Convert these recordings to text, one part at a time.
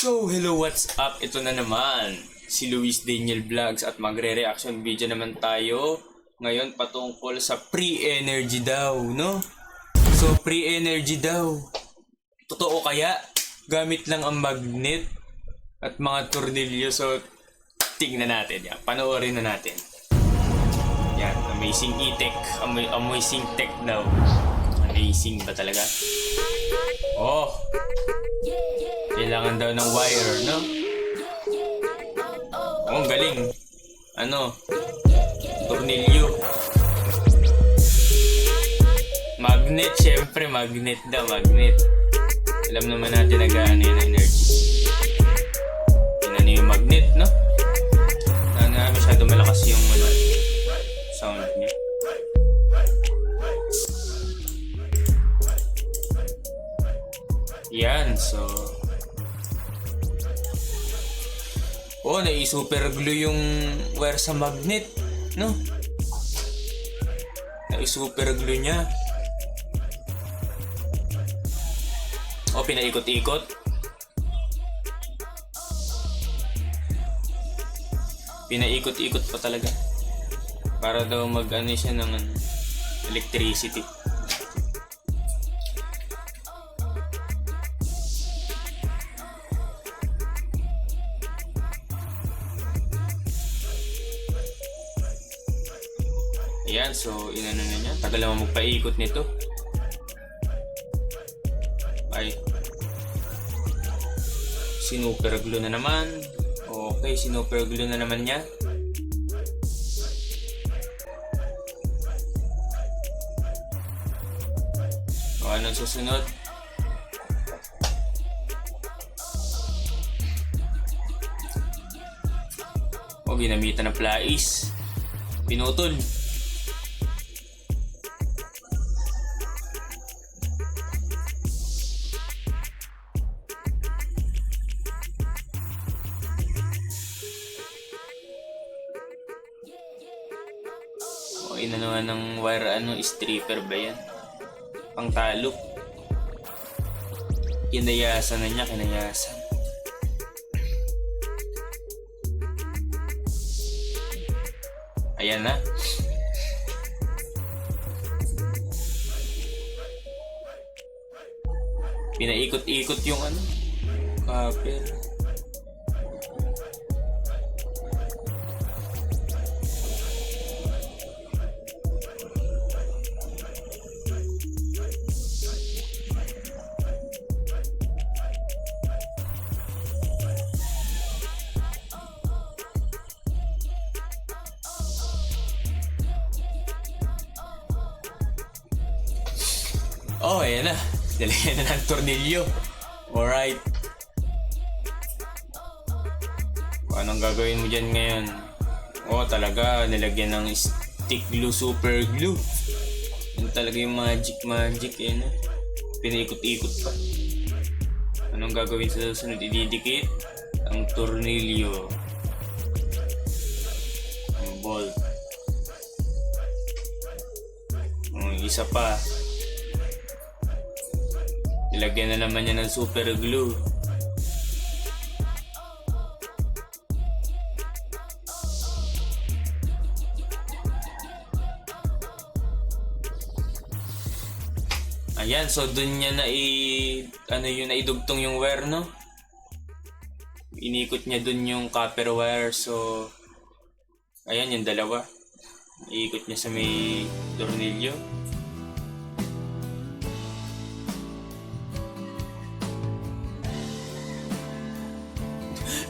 So, hello, what's up? Ito na naman, si Luis Daniel Vlogs at magre-reaction video naman tayo ngayon patungkol sa pre-energy daw, no? So, pre-energy daw. Totoo kaya? Gamit lang ang magnet at mga tornilyo. So, tingnan natin yan. Panoorin na natin. Yan, amazing e-tech. Amazing tech daw. Amazing ba talaga? Oh! Kailangan daw ng wire, no? Oh, ang galing. Ano? Tornilyo. Magnet, syempre. Magnet daw, magnet. Alam naman natin na gaano yun energy. Yun ano yung magnet, no? Masyado malakas yung sound niya. Yan, so... Oh, nai-super glue yung wire sa magnet, no? Nai-super glue niya. Oh, pinaikot-ikot. Pinaikot-ikot pa talaga. Para daw mag-ano siya ng electricity. Ayan, so inano na niya. Tagal naman magpaikot nito. Ay. Sinuper glue na naman. Okay, sinuper glue na naman niya. O, anong susunod? O, ginamitan ng plais. Pinutol. O, inanuhan ng wire, stripper ba yan? Pangtalo. Kinayasan na niya, kinayasan. Ayan na. Pinaikot-ikot yung copper. Oh, ayan na. Dalagyan na ng tornilyo. Alright. Anong gagawin mo dyan ngayon? Oh, talaga. Nilagyan ng stick glue, super glue. Yan talaga yung magic. Yan. Pinaikot-ikot pa. Anong gagawin sa susunod? Ididikit ang tornilyo. Ang bolt. Isa pa. Ilagyan na naman niya ng super glue. Ayan, so dun niya naidugtong yung wire, no? Inikot niya dun yung copper wire, so ayan yung dalawa. Iikot niya sa may tornilyo.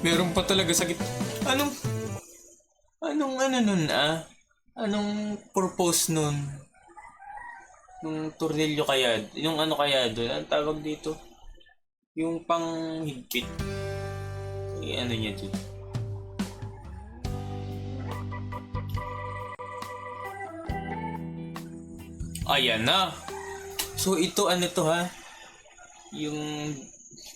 Meron pa talaga sakit. Anong purpose nun? Nung tornilyo kaya? Yung kaya doon? Ang tawag dito? Yung pang higpit. Niya dun? Ayan na. So ito to ha? Yung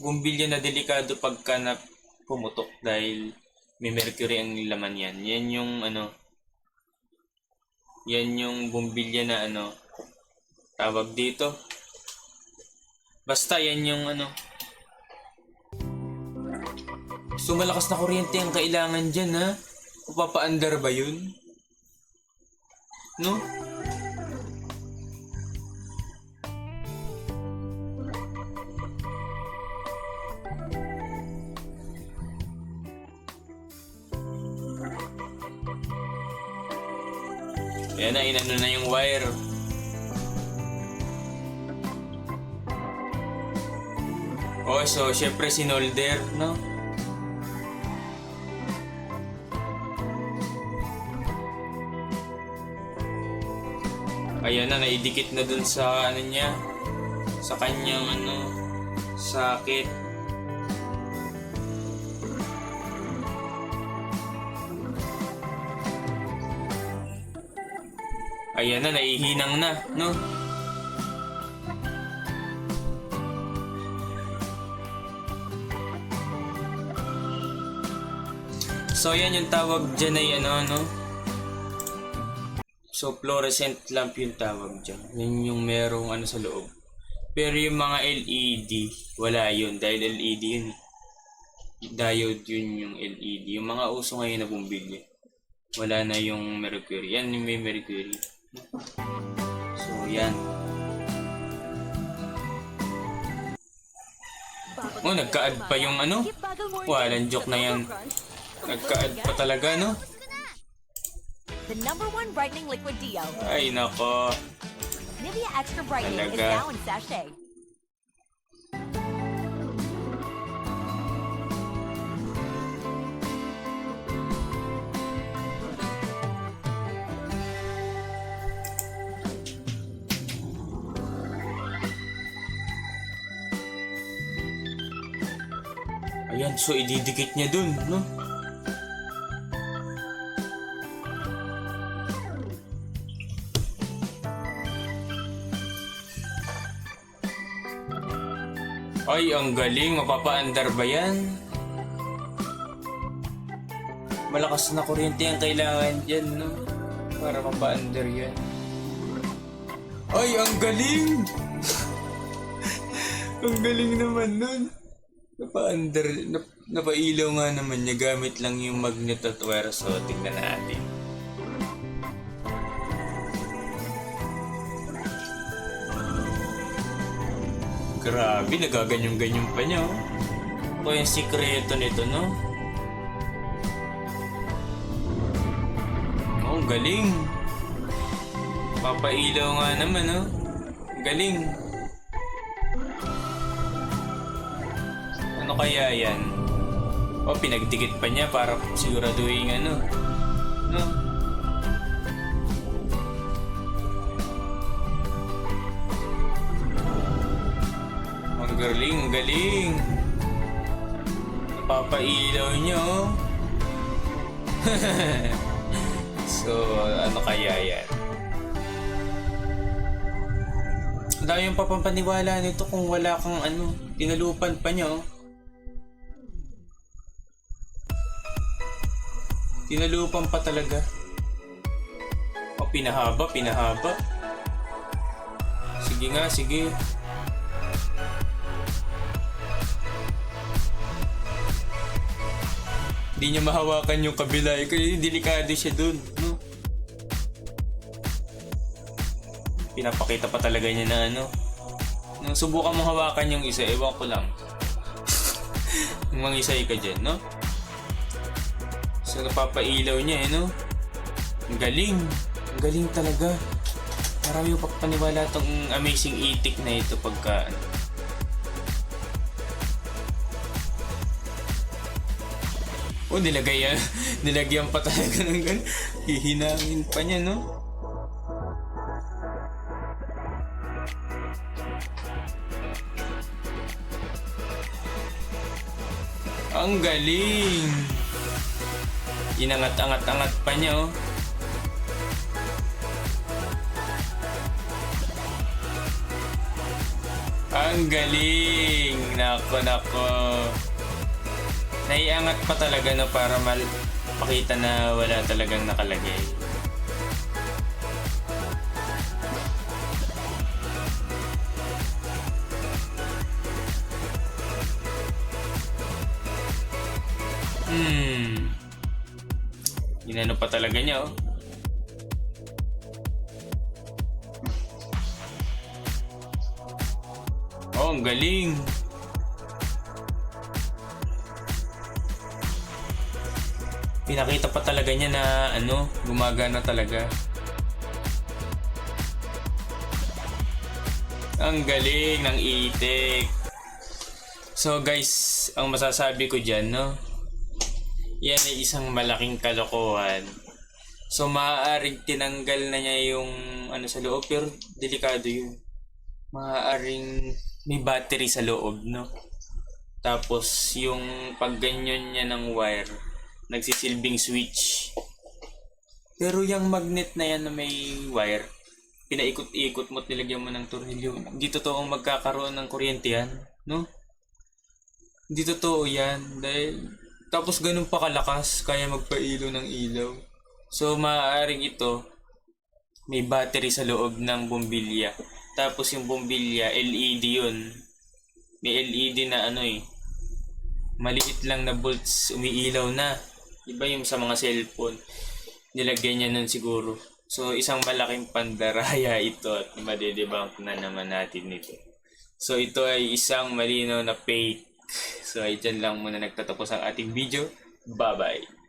bumbilya na delikado pagka na pumutok dahil may mercury ang laman yan. Yan yung yan yung bumbilya na tawag dito. Basta yan yung So malakas na kuryente ang kailangan dyan, ha? Papaandar ba yun? No? Ayan na, inano na yung wire. Oh, so syempre sinolder, no? Ayan na, naidikit na dun sa ano niya, sa kanyang sakit. Ayan na, naihinang na, no? So, yan yung tawag dyan ay no? So, fluorescent lamp yung tawag dyan. Yan yung merong sa loob. Pero yung mga LED, wala yun. Dahil LED yun. Diode yun yung LED. Yung mga uso ngayon na bumbilya. Wala na yung mercury. Yan yung may mercury. So, yan. Oh, nagka-add pa yung Walang joke na yan. Nagka-add pa talaga, no? The #1 brightening liquid deo. Ay, nako. Nivea Extra Brightening is Talaga. now in sachet. Ayan, so ididikit niya dun, no? Ay, ang galing. Mapapaandar ba yan? Malakas na kuryente ang kailangan dyan, no? Para mapaandar yan. Ay, ang galing! Ang galing naman nun. Napaandar, napailaw nga naman niya gamit lang yung magnet at wire. So, tingnan natin. Grabe, nagaganyan-ganyan pa niya, oh. Ito yung sikreto nito, no? Oh, ang galing. Papailaw nga naman, no? Galing. Ano kaya yan? O, pinagdikit pa niya para siguraduhin no? Ang galing. Napapailaw niyo. So, ano kaya yan? Ang dami yung papampaniwala nito kung wala kang tinalupan pa niyo. Tinalupan pa talaga. O, pinahaba. Sige nga, sige. Hindi niya mahawakan yung kabila. Kaya delikado siya dun, no? Pinapakita pa talaga niya na nung subukan mong hawakan yung isa, ewan ko lang. Yung mga isa ka dyan, no? So, napapailaw niya, no? Ang galing. Ang galing talaga. Marami yung pagpaniwala tong amazing itik na ito pagka Oh, nilagyan pa talaga ng ganun. Hihinangin pa niya, no? Ang galing! Inangat-angat-angat pa niya, oh. Ang galing! Nako. Naiangat pa talaga para pakita na wala talagang nakalagay. Inano pa talaga niya, oh. Oh, ang galing. Pinakita pa talaga niya na gumagana talaga. Ang galing ng itik. So guys, ang masasabi ko dyan, no? Yan ay isang malaking kalokohan. So maaaring tinanggal na niya yung sa loob, pero delikado yun. Maaaring may battery sa loob, no? Tapos yung pagganyan niya ng wire, nagsisilbing switch. Pero yung magnet na yan na may wire, pinaikot-ikot mo at nilagyan mo ng tornilyo. Hindi totoong magkakaroon ng kuryente yan, no? Hindi totoo yan. Dahil, tapos ganun pa kalakas, kaya magpailo ng ilaw. So, maaaring ito, may battery sa loob ng bombilya. Tapos yung bombilya, LED yun. May LED na maliit lang na bolts, umiilaw na. Iba yung sa mga cellphone. Nilagyan niya nun siguro. So, isang malaking pandaraya ito at madedebunk na naman natin ito. So, ito ay isang malinaw na fake. So, ay dyan lang muna nagtatapos ang ating video. Bye-bye!